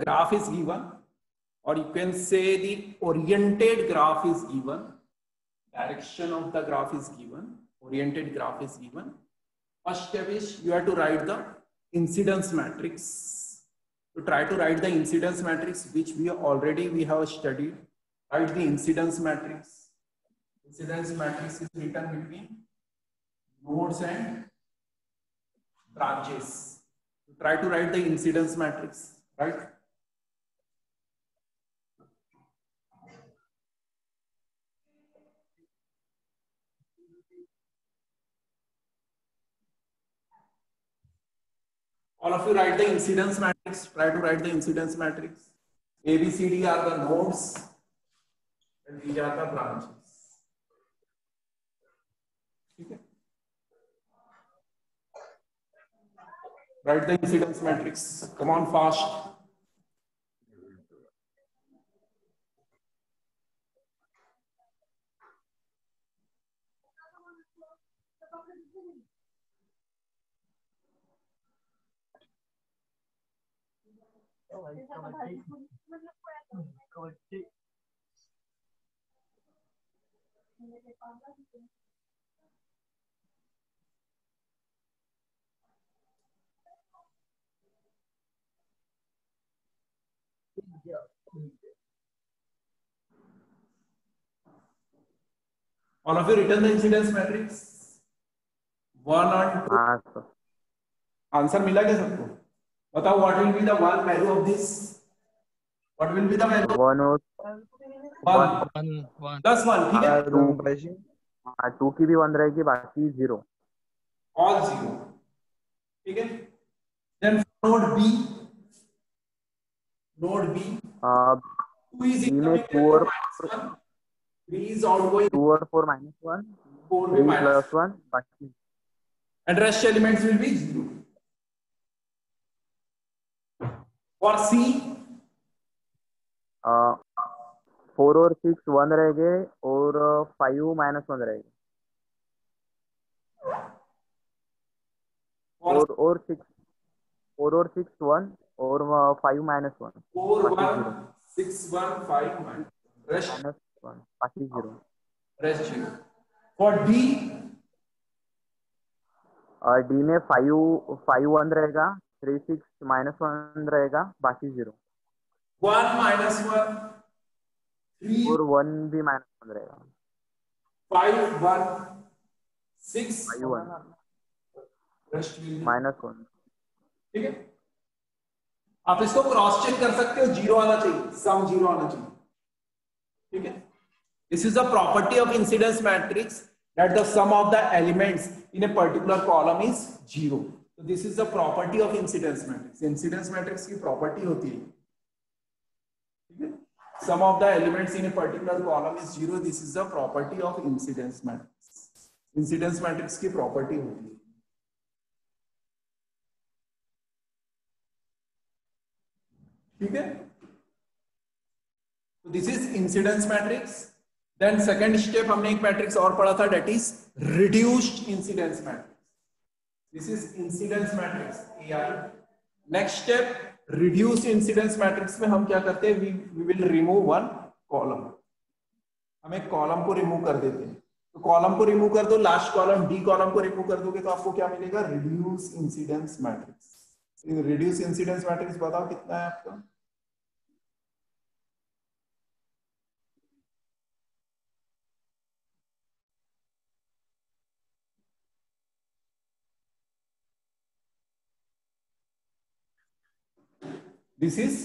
graph is given, or you can say the oriented graph is given, direction of the graph is given, oriented graph is given. First step is you have to write the incidence matrix. To try to write the incidence matrix, which we have studied. Write the incidence matrix. Incidence matrix is written between nodes and branches. Try to write the incidence matrix, right? All of you write the incidence matrix. Try to write the incidence matrix. A, B, C, D are the nodes and these are the branches. Okay. Write the incidence matrix. Come on, fast. All of you written the incidence matrix? 1 and 2. Answer मिला क्या सबको? बताओ, what will be the one value of this? What will be the value? 1 और 1 plus 1, ठीक है? 2 की भी 1 रहेगी, बाकी 0. All 0. ठीक है? Then node B. Node B. 2 is incoming, 2 और 1. 3 is outgoing. 2 और 4 minus 1. 4 plus 1. बाकी. And rest elements will be 0. For C, 4 और 6 1 रहेंगे और 5 minus 1 रहेंगे. 4 और 6 1 और 5 minus 1. 4 1 6 1 5 minus rest 1 बाकी 0. Rest 0. For D, D में 5 1 रहेगा, 3 6 minus 1 रहेगा, बाकी 0. 1 minus 1 3 और 1 भी minus 1 रहेगा. 5 1 6 5 1 rest minus 1. ठीक है? आप इसको क्रॉस चेक कर सकते हो, 0 आना चाहिए, सम 0 आना चाहिए. ठीक है? This is a property of incidence matrix, that the sum of the elements in a particular column is 0. So this is the property of incidence matrix. Incidence matrix की property होती है. ठीक है? Sum of the elements in a particular column is 0. This is the property of incidence matrix. Incidence matrix की property होती है. ठीक है? So this is incidence matrix. Then second step हमने एक मैट्रिक्स और पढ़ा था, that is reduced incidence matrix. This is incidence matrix AI. Next step, reduced incidence matrix में हम क्या करते हैं? We will remove one column. हम एक कॉलम को रिमूव कर देते हैं. तो कॉलम को रिमूव कर दो, लास्ट कॉलम D कॉलम को रिमूव कर दोगे तो आपको क्या मिलेगा? Reduce incidence matrix. Reduce incidence matrix बताओ कितना है आपका? This is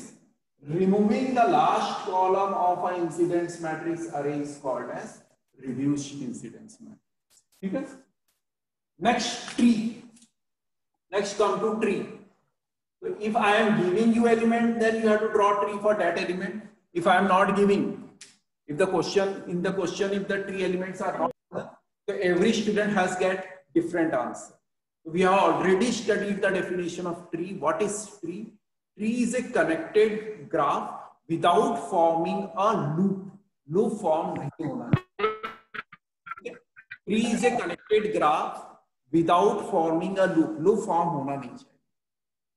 removing the last column of an incidence matrix array is called as reduced incidence matrix. ठीक है? Next, tree. Next, come to tree. So if I am giving you element, then you have to draw tree for that element. If I am not giving, if the tree elements are not given, so every student has get different answer. So we have already studied the definition of tree. What is tree? Tree is a connected graph without forming a loop. Loop form नहीं होना. Tree is a connected graph without forming a loop. Loop form होना नहीं चाहिए.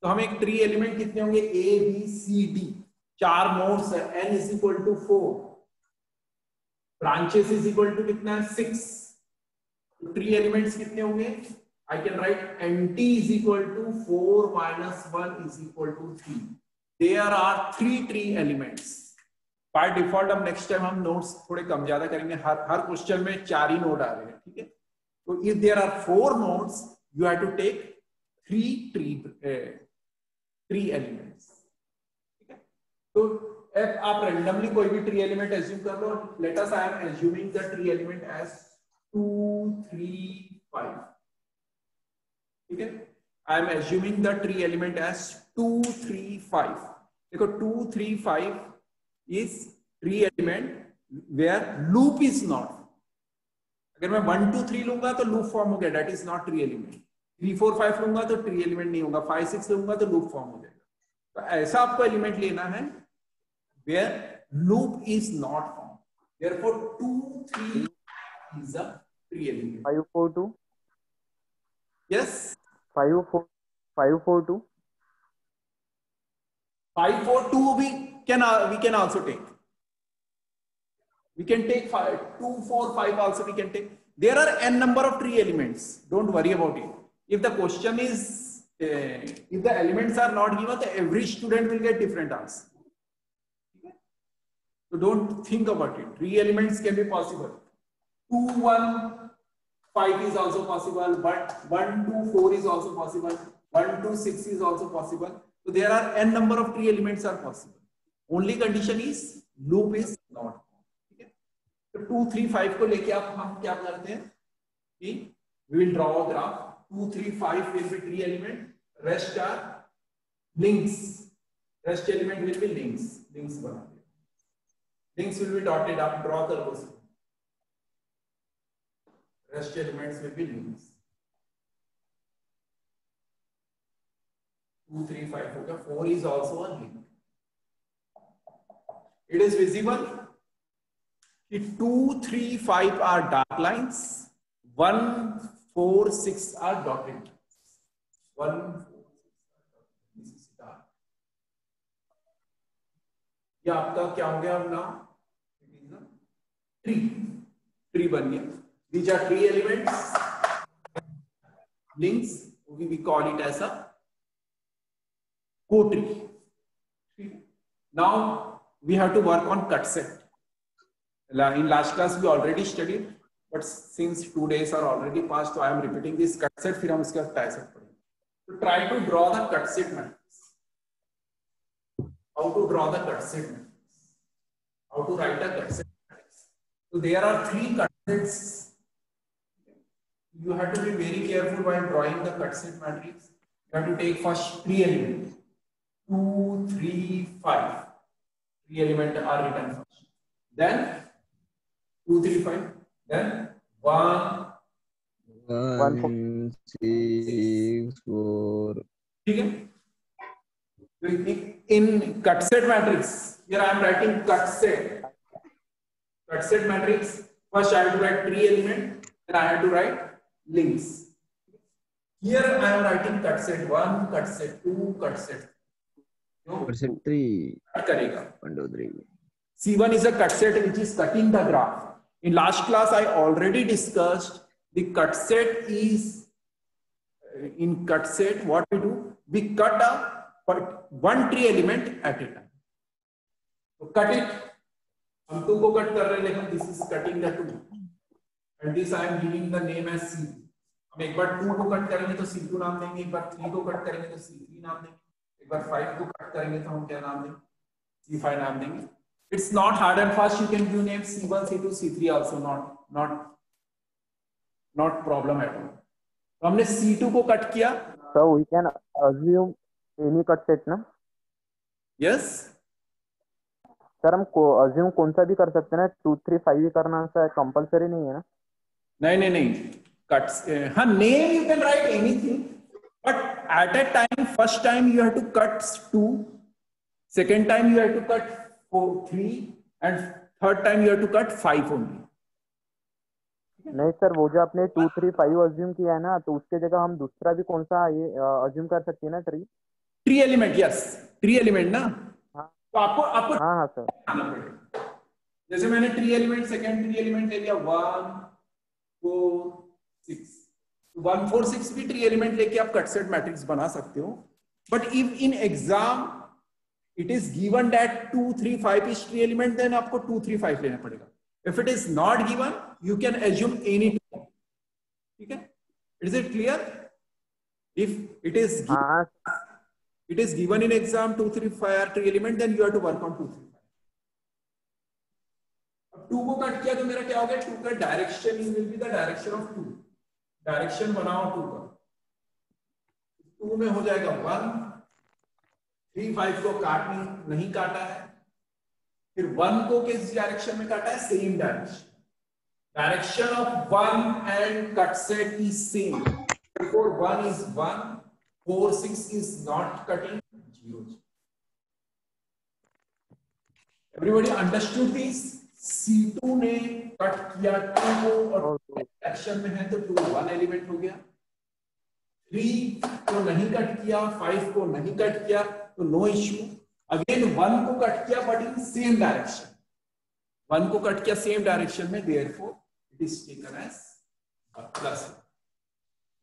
तो हमें एक tree element कितने होंगे, A B C D, 4 nodes है, n is equal to 4, branches is equal to कितना है 6, तो ट्री एलिमेंट्स कितने होंगे, I can write nt is equal to 4 minus 1 is equal to 3, there are 3 tree elements. By default हम next time हम notes थोड़े कम ज्यादा करेंगे, हर क्वेश्चन में 4 ही नोड आ रहे हैं, ठीक है। तो if there are 4 nodes you have to take 3 tree elements, ठीक है। तो if आप randomly कोई भी ट्री एलिमेंट एज्यूम कर लो, let us I am assuming the tree element as 2 3 5, ठीक है। I am assuming the tree element as 2 3 5। देखो 2 3 5 is tree element where loop is not. अगर मैं 1 2 3 लूंगा तो लूप फॉर्म हो गया, that is not tree element. 3 4 5 लूंगा तो ट्री एलिमेंट नहीं होगा, 5 6 लूंगा तो लूप फॉर्म हो जाएगा। तो ऐसा आपको एलिमेंट लेना है where loop is not formed, therefore 2 3 is a tree element। 5 4 2, yes 5 4 5 4 2, 5 4 2 we can also take, we can take 5 2 4 5 also we can take, there are n number of tree elements, don't worry about it। if the question is if the elements are not given, then every student will get different answer, so don't think about it। Tree elements can be possible, 2 1 5 is also possible, but 1 2 4 is also possible, 1 2 6 is also possible। so there are n number of tree elements are possible, only condition is loop is not, ठीक है। तो 2 3 5 को लेके आप हम क्या करते हैं कि we will draw a graph, 2 3 5 will be tree element, rest are links, rest element will be links बना, links will be dotted up, draw the rows, rest elements will be links, 2 3 5 हो गया, 4 is also a link। it is visible कि 2 3 5 are dark lines, 1 4 6 are dotted lines, 1 4 this is dark, ये आपका क्या हो गया ना, ट्री बन गया। These are tree elements, links, we call it as a co-tree। now we have to work on cut set। in last class we already studied, but since 2 days are already passed, so I am repeating this cut set, फिर हम इसका tie set पढ़ेंगे। तो try to draw the cut set matrix। how to draw the cut set matrix, how to write a cut set matrix। so there are 3 cut sets, you have to be very careful while drawing the cut set matrix। you have to take first tree element, 2 3 5 tree element are written first, then 2 3 5, then 1 1 6 4, ठीक है। in cut set matrix, here I am writing cut set matrix, first I have to write tree element, then I have to write links। here I am writing cut set 1, cut set 2, cut set 3 cut करेगा 1 2 3। C1 is a cut set which is cutting the graph। in last class I already discussed the cut set is in cut set what we do, we cut one tree element at a time। so cut it, हम 2 को cut कर रहे हैं, लेकिन this is cutting the 2 and this I am giving the name as C। हम एक बार 2 को cut करेंगे तो C2 नाम देंगे, एक बार 3 को कट करेंगे तो C3 नाम देंगे, एक बार 5 को कट करेंगे तो हम क्या नाम देंगे, C5 नाम देंगे। it's not hard and fast, you can give name C1 C2 C3 also, not problem at all। तो हमने C2 को कट किया, so we can assume any cut set ना। yes सर हम को assume कौन सा भी कर सकते हैं ना, 2 3 5 भी करना है, कंपलसरी नहीं है ना। नहीं cuts, हाँ name you can write anything, but at a time first time you have to cut 2, second time you have to cut 4 3 and third time you have to cut 5 only। नहीं sir, वो जो आपने 2 3 5 assume किया है ना, तो उसके जगह हम दूसरा भी कौन सा ये अज्यूम कर सकते हैं ना tree. Tree element, yes tree element ना, हाँ तो आपको हाँ सर। आना पड़ेगा। जैसे मैंने tree element, second tree element ले लिया 1 4 6, 1 4 6 भी ट्री एलिमेंट लेके आप कट सेट मैट्रिक्स बना सकते हो। But if in exam it is given that 2 3 5 is tree element, then आपको 2 3 5 लेना पड़ेगा। If it is not given you can assume any, ठीक है? Is it clear? If it is हाँ it is given in exam 2 3 5 are tree element, then you have to work on 2 3 5. अब 2 को cut किया तो मेरा क्या हो गया? 2 का direction will be the direction of 2, direction बनाओ 2 का, 2 में हो जाएगा 1, 3 5 को नहीं काटा है, फिर 1 को किस डायरेक्शन में काटा है? Same direction, direction of 1 and cut set is same, therefore 1 is 1, 4 6 is not cutting, 0 0. Everybody understood this? C2 ने कट किया 2 को और डायरेक्शन में है तो 2 1 एलिमेंट हो गया। 3 को नहीं कट किया, 5 को नहीं कट किया तो नो इश्यू। अगेन 1 को कट किया बट इन सेम डायरेक्शन, 1 को कट किया सेम डायरेक्शन में, therefore it is taken as plus.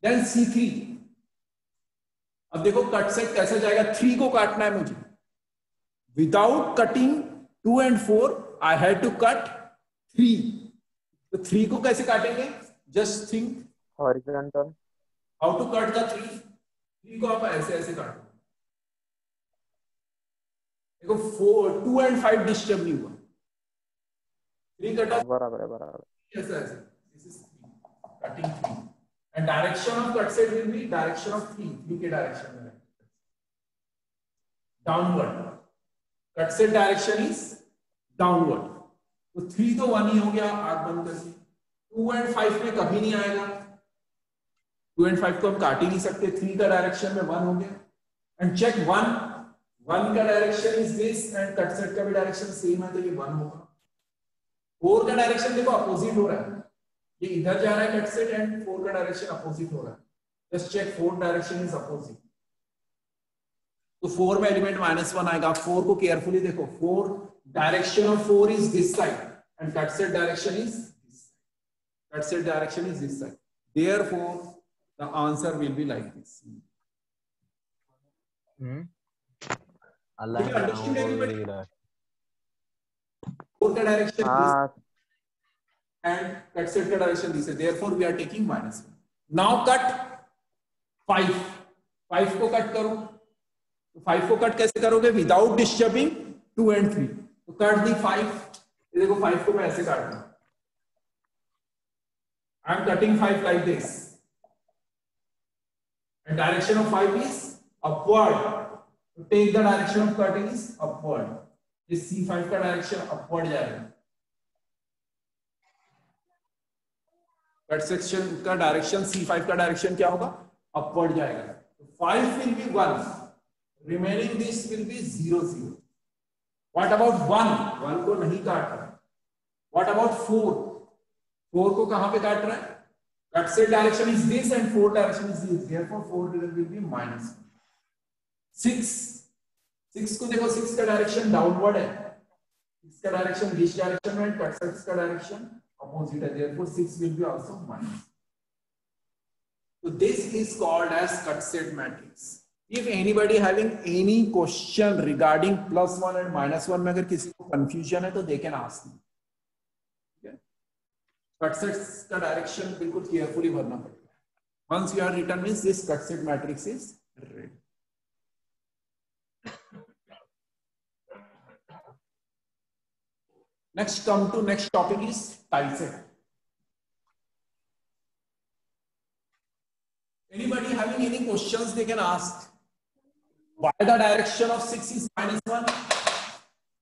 Then C3, अब देखो कट सेट कैसे जाएगा? 3 को काटना है मुझे, without cutting 2 and 4 I had to cut 3, तो 3 को कैसे काटेंगे? Just think horizontal, how to cut the 3 को आप ऐसे ऐसे काटो, देखो 4 2 and 5 डिस्टर्ब नहीं हुआ, 3 कटा, बराबर है बराबर, ऐसे ऐसे, this is 3 cutting 3 and direction of cut set will be direction of 3 के डायरेक्शन में, downward, cut set direction is downward, तो 3 तो 1 ही हो गया आग बंद करके, 2 and 5 में कभी नहीं आएगा, 2 and 5 को हम काट ही नहीं सकते, 3 का डायरेक्शन में 1 हो गया, एंड चेक 1 का direction is this and cut set का भी डायरेक्शन सेम है तो ये 1 होगा। 4 का डायरेक्शन देखो अपोजिट हो रहा है, ये इधर जा रहा है कट सेट एंड 4 का डायरेक्शन अपोजिट हो रहा है, just check 4 direction is opposite, तो 4 में एलिमेंट -1 आएगा। 4 को केयरफुली देखो, 4 direction of 4 is this side and cut set direction is this side, cut set direction is this side, therefore the answer will be like this. Allah understood everybody? 4 का direction हाँ and cut set का direction this है, therefore we are taking -1. now cut 5 को cut करो, तो 5 को cut कैसे करोगे? विदाउट डिस्टर्बिंग 2 and 3, तो कट दी 5, ये देखो 5 को मैं ऐसे काट रहा हूं, I am cutting 5 like this and direction of 5 is upward, to take the direction of cutting is upward, this C5 का डायरेक्शन upward जाएगा, कट सेक्शन का डायरेक्शन C5 का डायरेक्शन क्या होगा? अपवर्ड जाएगा, तो 5 will be 1, remaining this will be 0 0। What about 1 को नहीं काट रहा है, व्हाट अबाउट 4 को कहां पे काट रहा है? Cut set direction is this and 4 direction is this, therefore 4 will be -1। 6 को देखो, 6 का डायरेक्शन डाउनवर्ड है, 6 का डायरेक्शन दिस डायरेक्शन में, कट सेट का डायरेक्शन opposite है, therefore 6 will be also minus. So this is called as cut set matrix. If anybody having any question regarding +1 and -1 में अगर किसी को confusion है तो they can ask me. Okay? Cut sets का direction बिल्कुल carefully भरना पड़ेगा। Once you are written means this cut set matrix is ready. Next topic is tie set. Anybody having any questions they can ask. Why the direction of 6 is -1?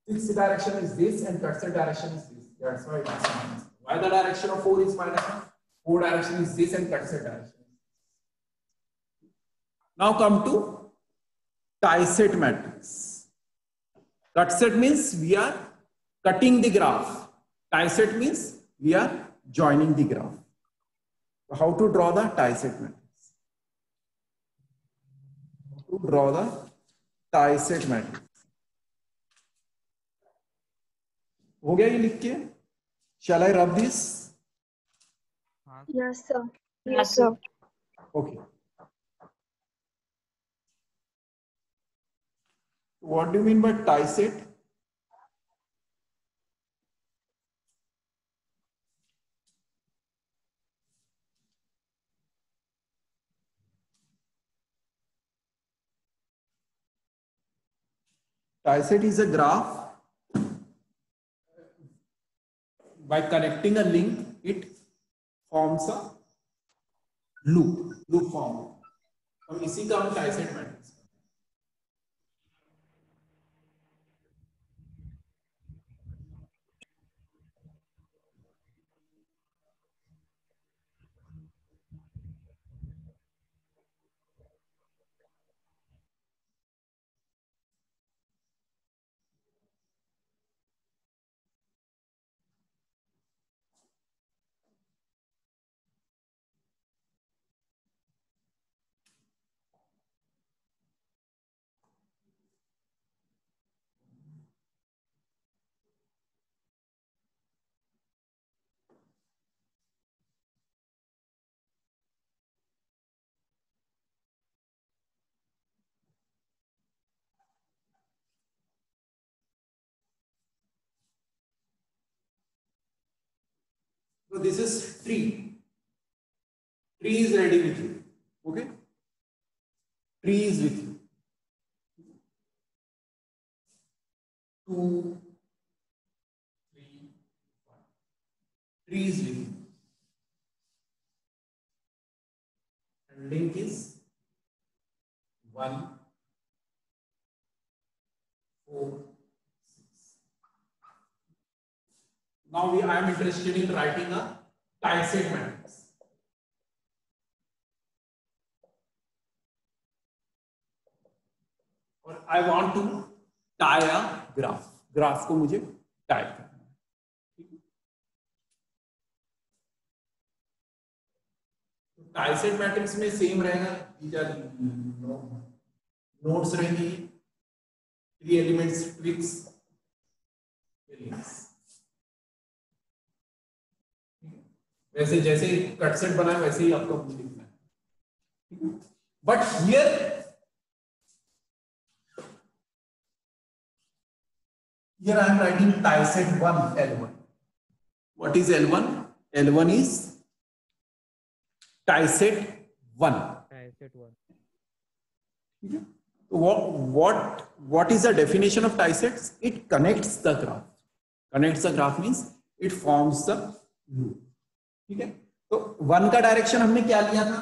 6 direction is this and cut set direction is this. That's why it is -1. Why the direction of 4 is -1? 4 direction is this and cut set direction. Now come to tie set matrix. Cut set means we are cutting the graph. Tie set means we are joining the graph. So how to draw the tie set matrix? To draw the tieset matrix. हो गया ये लिख के? Shall I rub this? Yes, sir. Yes, sir. Okay. What do you mean by tiset? Tiset is a graph. By connecting a link, it forms a loop form. हम इसी का हम टाइसेट matrix. So this is tree. Tree is ready with you. Okay. Tree is with you. 2, 3, 1. Tree is with you. And link is 1, 4, 6. Now I am interested in writing a tiset matrix. और I want to tie a graph. Graph को मुझे type करना है। टाइसेट matrix में same रहेगा, nodes रहेंगी, 3 elements, twigs, वैसे जैसे कट सेट बना है वैसे ही आपको लिखना है। But here I am writing tiset 1 L1. What is L1? L1 is tiset 1. Tiset 1. What is the definition of tisets? It connects the graph. Connects the graph means it forms the loop. ठीक है? तो 1 का direction हमने क्या लिया था?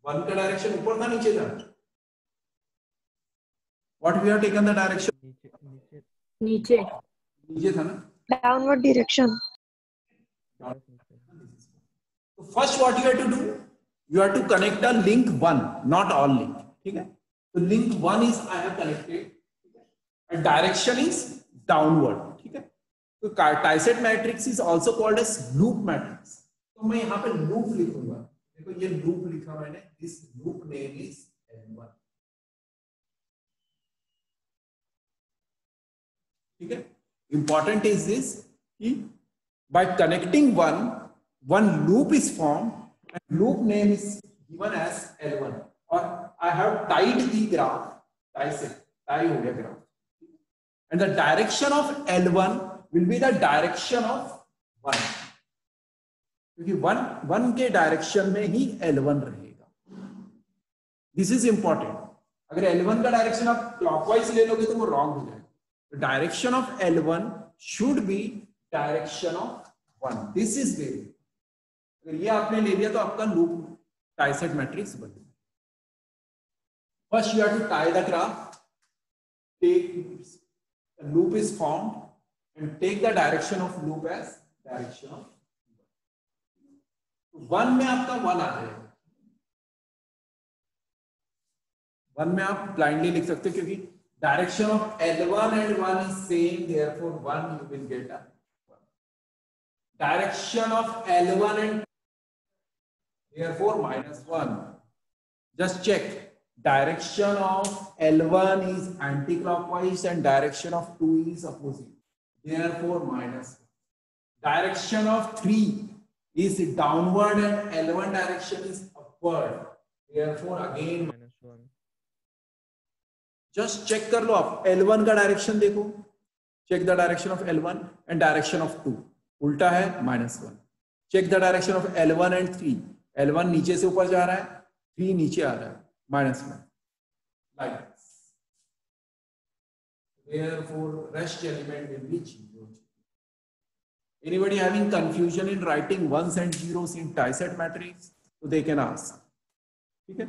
1 का direction ऊपर था नीचे था? What we have taken the direction? नीचे नीचे था ना? downward direction. So first what you have to do? You have to connect a link 1, not all link. ठीक है? So link 1 is I have connected. And direction is downward. ठीक है? तो टाइसेट matrix is also called as loop matrix. तो मैं यहाँ पे loop लिखूंगा. देखो ये loop लिखा मैंने. This loop name is L1. ठीक है? Important is this कि by connecting one loop is formed and loop name is given as L1 और I have tied the graph, tie हो गया graph, and the direction of L1 will be the direction of 1 क्योंकि 1 के direction में ही L1 रहेगा. This is important. अगर L1 का direction आप क्लॉकवाइज ले लोगे तो वो रॉन्ग हो जाएगा. The direction of L1 should be direction of 1. This is very. अगर ये आपने ले लिया तो आपका लूप टाइसेट मैट्रिक्स बन गया. First you have to tie the graph. Take the loop is formed and take the direction of loop as direction of 1 में आपका 1 आ जाएगा. 1 में आप ब्लाइंडली लिख सकते हो क्योंकि direction of L1 and 1 is same, therefore 1 you will get a 1. Direction of L1 and therefore -1. Just check direction of L1 is anti-clockwise and direction of 2 is opposite. Therefore, minus 1. Direction of 3 is downward and L1 direction is upward. Therefore, again minus 1. Just check कर लो आप. L1 का direction देखो. Check the direction of L1 and direction of 2. उल्टा है -1. Check the direction of L1 and 3. L1 नीचे से ऊपर जा रहा है, 3 नीचे आ रहा है, -1. Like this. Therefore, rest element will be 0. Anybody having confusion in writing ones and zeros in tie set matrix? So they can ask. ठीक है.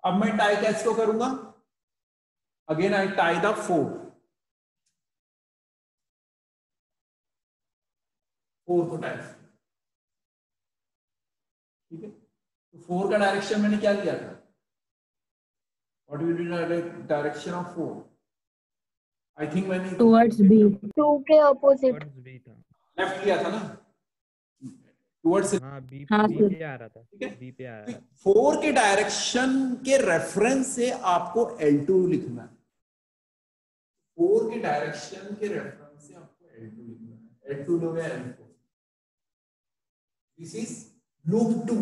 अब मैं tie कैसे को करूंगा? Again I tie the 4. 4 को tie. ठीक है. तो 4 का डायरेक्शन मैंने क्या लिया था? What will be the direction of 4? I think मैंने towards B. 2 के opposite. Towards B था. लेफ्ट लिया था ना. Towards हाँ B हाँ, पे आ रहा था. ठीक है. B पे आ रहा था. 4 के डायरेक्शन के रेफरेंस से आपको L2 लिखना है. 4 के डायरेक्शन के रेफरेंस से आपको L2 लिखना है. L2 लोगे L4. This is loop 2.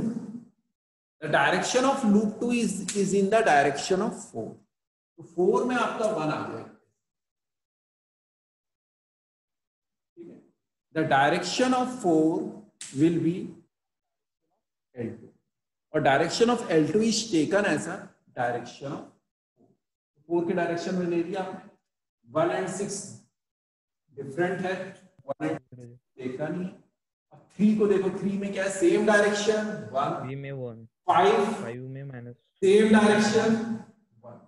The direction of loop 2 is in the direction of 4. तो 4 में आपका 1 आ गया. ठीक है. The direction of 4 will be L2. और direction of L2 is taken as a direction of 4 के डायरेक्शन में ले लिया आपने. 1 and 6 डिफरेंट है. 1 and 6 देखा नहीं. 3 को देखो. 3 में क्या है? Same direction 1. B में 1. 5 में minus. Same direction 1.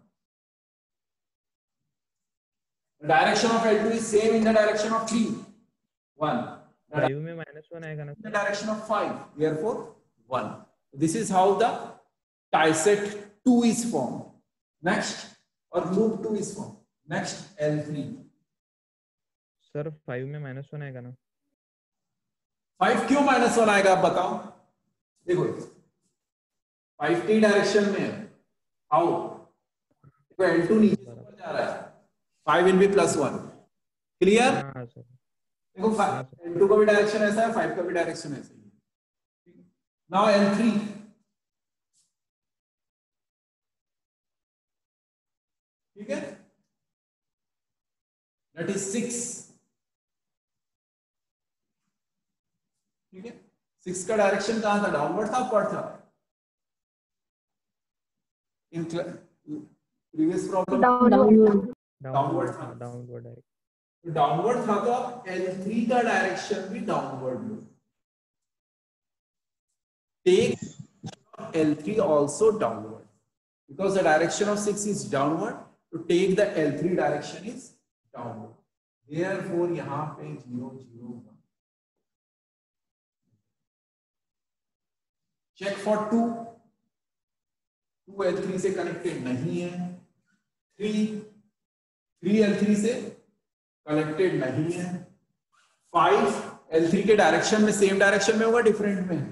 The direction of L2 is same in the direction of 3. 1. 5 में -1 आएगा ना. The direction of 5. Therefore 1. This is how the tie set 2 is formed. Next, or loop 2 is formed. Next, L3. Sir 5 में -1 आएगा ना. 5 क्यों -1 आएगा आप बताओ. देखो 5 की डायरेक्शन में है. हाउ? देखो L2 नीचे से ऊपर जा रहा है. 5 will be +1. क्लियर? हाँ सर. देखो L2 का भी डायरेक्शन ऐसा है, 5 का भी डायरेक्शन ऐसा ही है. Now L3. ठीक है. That is 6. ठीक है. 6 का डायरेक्शन कहां था? डाउनवर्ड था, अपवर्ड था? इन प्रीवियस प्रॉब्लम डाउनवर्ड था. डाउनवर्ड है. डाउनवर्ड था तो आप L3 का डायरेक्शन भी डाउनवर्ड लो. Take L3 also downward because the direction of 6 is downward. To take the L3 direction is downward. Therefore यहाँ पे 0 0 1. Check for 2. 2 L3 से कनेक्टेड नहीं है. 3 L3 से कनेक्टेड नहीं है. 5 L3 के डायरेक्शन में सेम डायरेक्शन में होगा, डिफरेंट में है.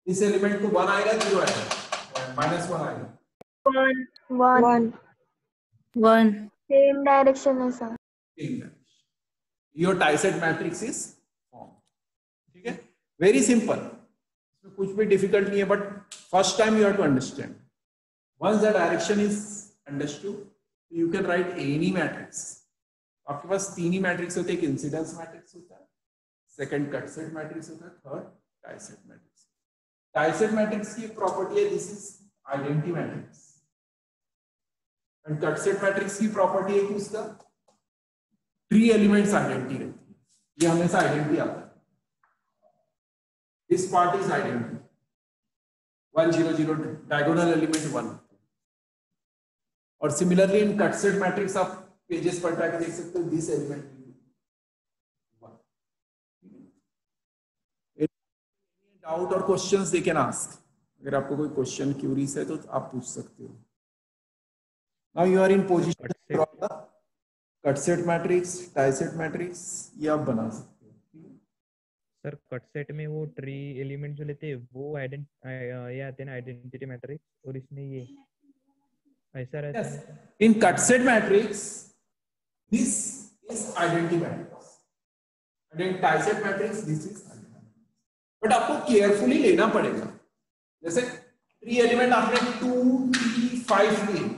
इस एलिमेंट को 1 आएगा, 0 आएगा, -1 आएगा. 1 same direction है sir. Your tie set matrix is formed. ठीक है. Very simple. इसमें कुछ भी डिफिकल्ट नहीं है, but first time you have to understand. Once the direction is understood, you can write any matrix. आपके पास 3 ही मैट्रिक्स होते हैं. एक इंसिडेंस मैट्रिक्स होता है, सेकंड कट सेट मैट्रिक्स होता है, third tie set matrix. Tie set matrix की property है this is identity matrix. And cut set matrix की प्रॉपर्टी है कि उसका 3 एलिमेंट्स आइडेंटिटी रहती है. ये हमेशा आइडेंटिटी आता है. This part is identity. 1 0 0 diagonal element 1. और similarly in cut set matrix आप पेजेस पर ट्राई देख सकते हो. दिस एलिमेंट डाउट और क्वेश्चंस दे कैन आस्क. अगर आपको कोई क्वेश्चन क्यूरीज है तो आप पूछ सकते हो. Now you are in position cut set matrix, tie set matrix ये आप बना सकते हो. सर कट सेट में वो ट्री एलिमेंट जो लेते हैं वो ये आते हैं ना आइडेंटिटी मैट्रिक्स, और इसमें ये ऐसा रहता है क्या? In cut set matrix this is identity matrix, and in tieset matrix this is identity. But आपको केयरफुली लेना पड़ेगा। जैसे 3 एलिमेंट आपने 2 3 5 लिए,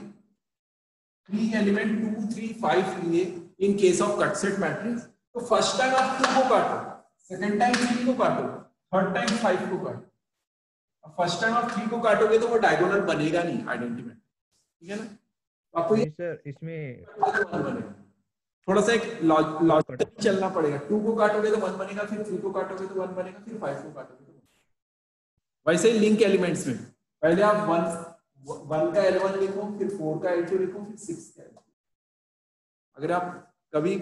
3 एलिमेंट 2 3 5 लिए in case of cut set matrix, तो फर्स्ट टाइम आप 2 को काटो, सेकंड टाइम 3 को काटो, थर्ड टाइम 5 को काटो। फर्स्ट टाइम आप 3 को काटोगे तो वो डायगोनल बनेगा नहीं आइडेंटिटी मैट्रिक्स, ठीक है ना। आपको ये सर इसमें थोड़ा सा एक लॉजिक चलना पड़ेगा। 2 को काटोगे तो 1 बनेगा, फिर 3 को काटोगे तो 1 बनेगा, फिर 5 को काटोगे तो 1। वैसे ही लिंक एलिमेंट्स में पहले आप 1 का L1 लिखो, फिर 4 का L2 लिखो, फिर 6 का L2। अगर आप कभी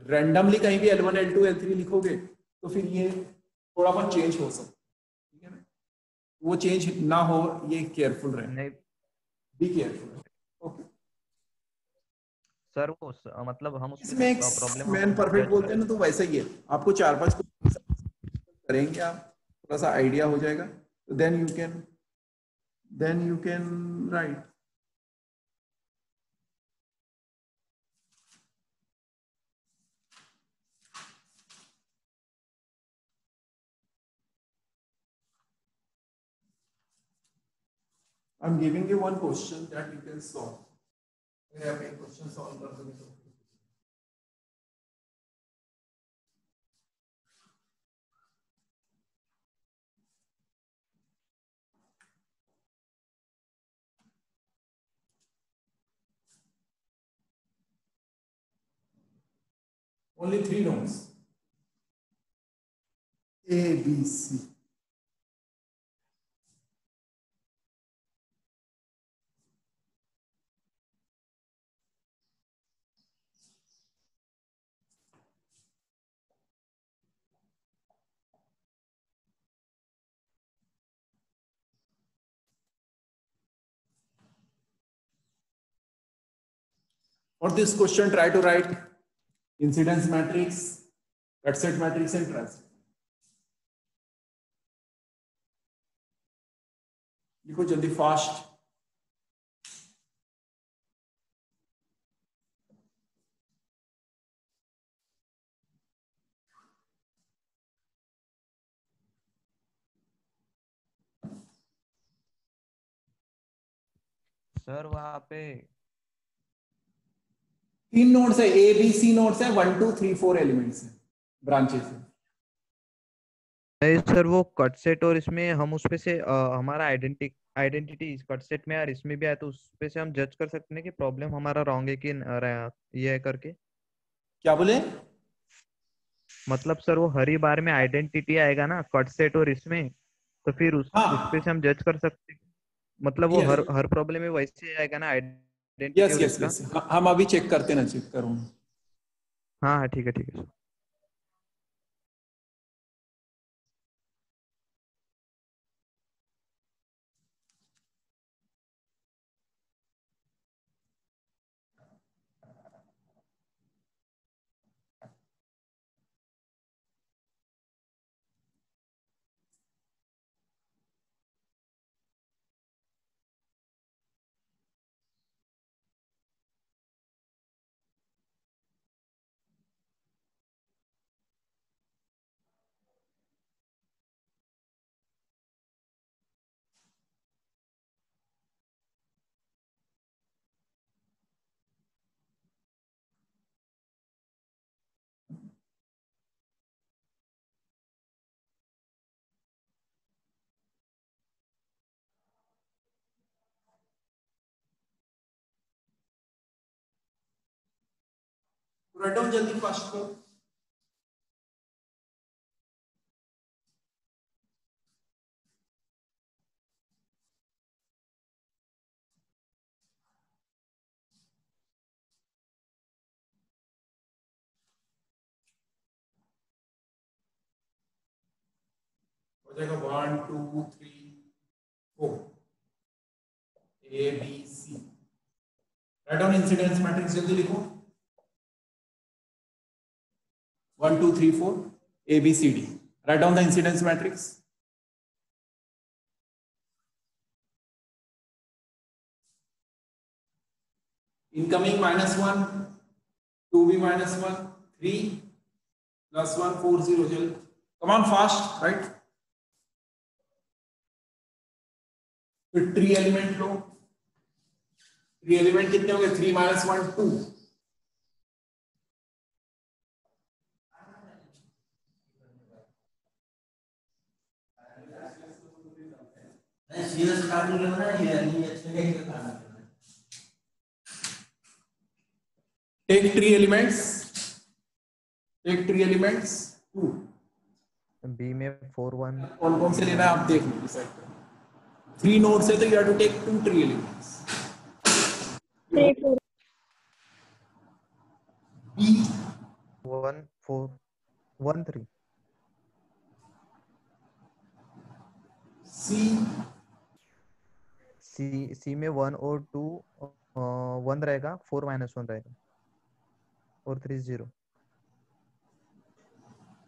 रैंडमली कहीं भी L1 L2 L3 लिखोगे तो फिर ये थोड़ा बहुत चेंज हो सकता है, ठीक है ना। वो चेंज ना हो, ये केयरफुल रहे, बी केयरफुल। ओके सर वो मतलब हम इसमें प्रॉब्लम मैन परफेक्ट बोलते हैं ना, तो वैसा ही है। आपको 4-5 करेंगे आप, थोड़ा सा आइडिया हो जाएगा, तो then you can write. I'm giving you one question that you can solve. अगर आप एक क्वेश्चन सॉल्व कर दोगे तो only 3 nodes A, B, C. For this question, try to write incidence matrix, cut set matrix, and transit. लिखो जल्दी fast. Sir वहाँ पे 3 नोड्स है, A B C नोड्स है, 1 2 3 4 एलिमेंट्स है, ब्रांचेस है। नहीं सर, वो कट सेट और इसमें हम उसपे से हमारा आइडेंटिटी इस कट सेट में और इसमें भी आया, तो उसपे से हम जज कर सकते हैं कि प्रॉब्लम हमारा रॉन्ग है कि ये है करके। क्या बोले? मतलब सर वो हर ही बार में आइडेंटिटी आएगा ना कट सेट और इसमें, तो फिर उसपे से हाँ, हम जज कर सकते हैं। मतलब वो यस हर प्रॉब्लम में वैसे ही आएगा ना आइडेंटिटी यस और यस इसका। यस, हम अभी चेक करते ना, चेक करूँ। हाँ हाँ ठीक है ठीक है सर। राइट डाउन जल्दी फास्ट करो। हो जाएगा 1 2 3 4 A B C। Write down incidence matrix जल्दी लिखो। 1 2 3 4 A B C D। Write down the incidence matrix. Incoming -1, 2b -1, 3 +1, 4 0 चल. Come on fast, right? फिर ट्री एलिमेंट लो. ट्री एलिमेंट कितने हो गए? 3 -1 2. Take three elements. Take three elements. 2. B में 4 1 कौन कौन से लेना है आप देख लो. डिसाइड करो. 3 nodes है तो you have to take 2 tree elements. 3 4 B 1 4 1 3 C सी में 1 और 2 1 रहेगा, 4 -1 रहेगा और 3 0.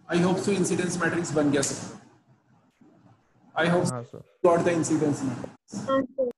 I hope so incidence matrix बन गया सर. I hope हाँ so sir. got the incidence matrix. हाँ सर.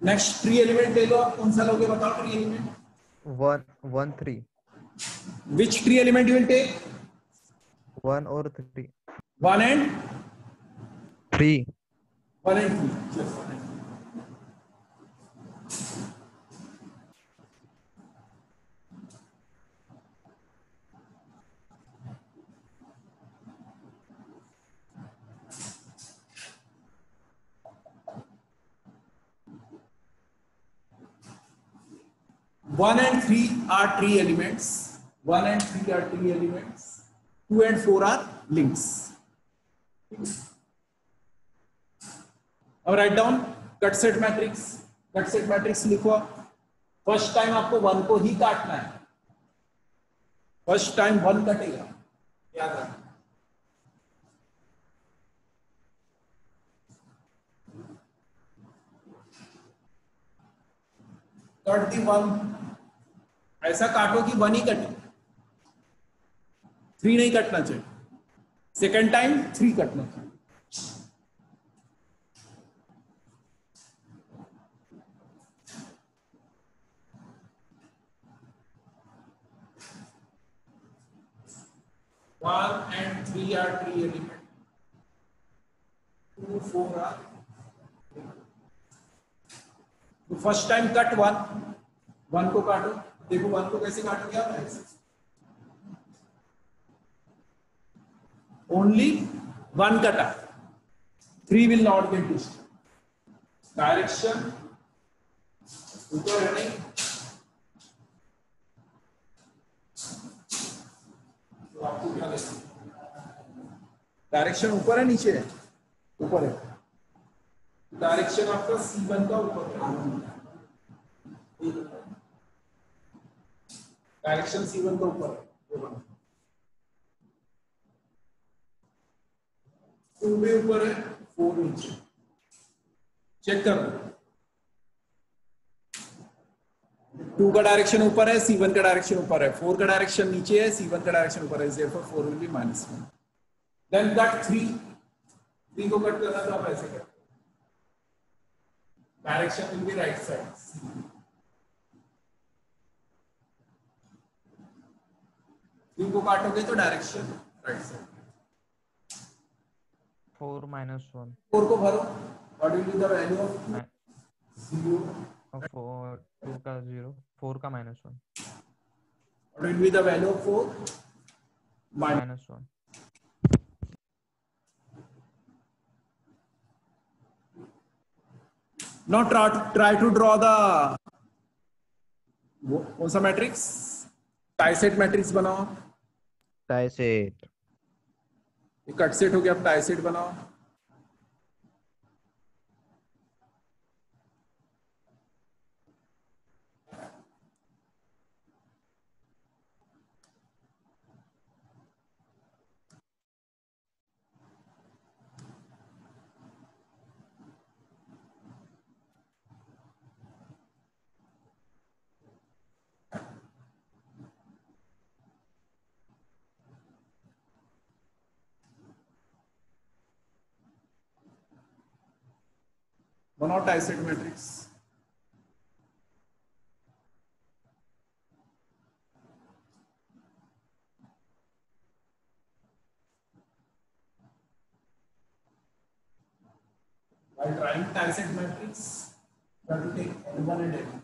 नेक्स्ट ट्री एलिमेंट ले लो आप. कौन सा लोगे बताओ? Tree element 1 3 which tree element you will take? 1 और 3 1 and 3 1 and 3. Just 1 and 3. One and 3 are tree elements. 1 and 3 are tree elements. 2 and 4 are links. अब write down cut set matrix. Cut set matrix लिखो. First time आपको 1 को ही काटना है. First time 1 कटेगा, याद रखना. कट दी 1. ऐसा काटो कि 1 ही कटे, 3 नहीं कटना चाहिए. सेकेंड टाइम 3 कटना चाहिए. One and 3 are tree element. 2 4 are. तो फर्स्ट टाइम कट 1 को काटो. देखो 1 को कैसे काटोगे आप? ऐसे. ओनली 1 कटा. 3 will not get disturbed. Direction ऊपर है नहीं. तो आपको क्या देखना? डायरेक्शन ऊपर है नीचे है? ऊपर है. डायरेक्शन आपका C1 का ऊपर है. डायरेक्शन C1 का ऊपर है. 2 भी ऊपर है, 4 नीचे. चेक कर लो. 2 का डायरेक्शन ऊपर है, C1 का डायरेक्शन ऊपर है. 4 का डायरेक्शन नीचे है, C1 का डायरेक्शन ऊपर है. therefore 4 will be -1. then cut 3 को कट करना तो आप ऐसे करो. Direction will be right side. 3 को काटोगे तो डायरेक्शन राइट साइड. 4 -1 4 को भरो. What will be the value of 0? 4 2 का 0 4 का -1 what will be the value of 4? -1. Now try to draw the कौन सा मैट्रिक्स? टाइसेट मैट्रिक्स बनाओ. टाइसेट. ये कट सेट हो गया. अब टाइसेट बनाओ. वन और टाइसेट matrix. While trying trisect matrix, you have to take L1 and L2.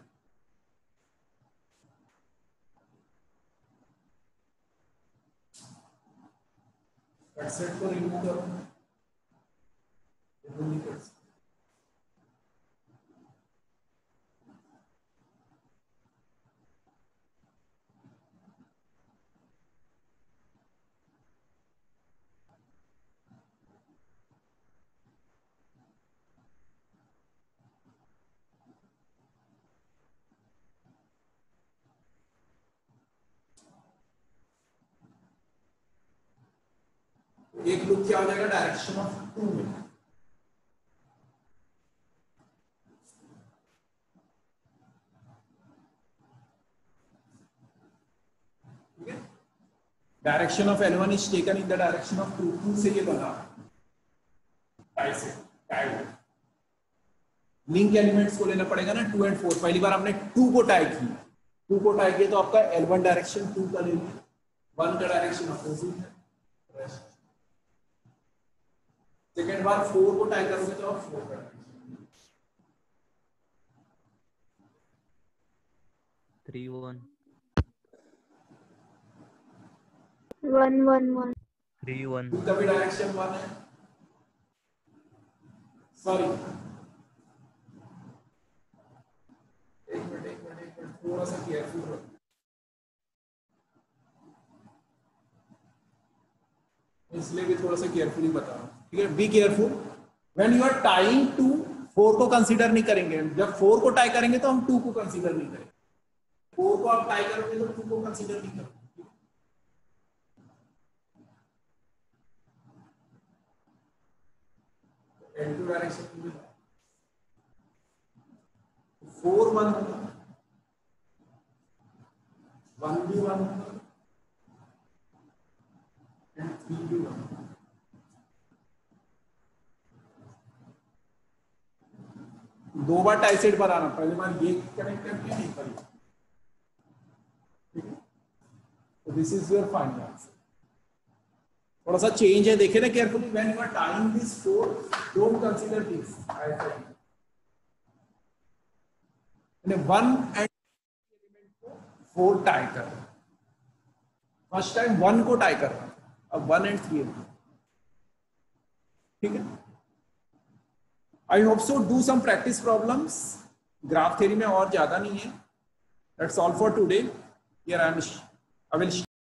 Cut set को रिमूव करो, एक लूप क्या हो जाएगा डायरेक्शन ऑफ 2 में। Direction of L1 is taken in the direction of 2 से ये बना लिंक एलिमेंट्स को लेना पड़ेगा ना 2 और 4। पहली बार हमने 2 को टाई की, 2 को टाई किया तो आपका L1 डायरेक्शन 2 का ले लिया, 1 का डायरेक्शन अपोजिट है। सेकेंड बार 4 को टाई करोगे तो आप 4 का डायरेक्शन 3 1 1 1 1 3 1 2 का भी डायरेक्शन 1 है। सॉरी एक मिनट थोड़ा सा केयरफुल रहो। इसलिए भी थोड़ा सा केयरफुली बता रहा हूँ, ठीक है। Be careful when you are tying to 4 को कंसीडर नहीं करेंगे। जब 4 को टाई करेंगे तो हम 2 को कंसीडर नहीं करेंगे। 4 को आप टाई करोगे तो 2 को कंसीडर नहीं करोगे। L2 डायरेक्शन में 4 1 होगा, 1 भी 1 होगा एंड 3 भी 1 होगा। दो बार टाइसेट बनाना, पहले बार ये कनेक्ट करके नहीं करी, ठीक है। तो this is your final answer. थोड़ा सा चेंज है, देखे ना carefully. When you are tying this 4 don't consider this. मैंने 1 एंड एलिमेंट को 4 टाई कर रहा, फर्स्ट टाइम 1 को टाई कर रहा, अब 1 एंड 3 एलिमेंट, ठीक है। I hope so. Do some practice problems. Graph theory में और ज्यादा नहीं है। That's all for today. Here I will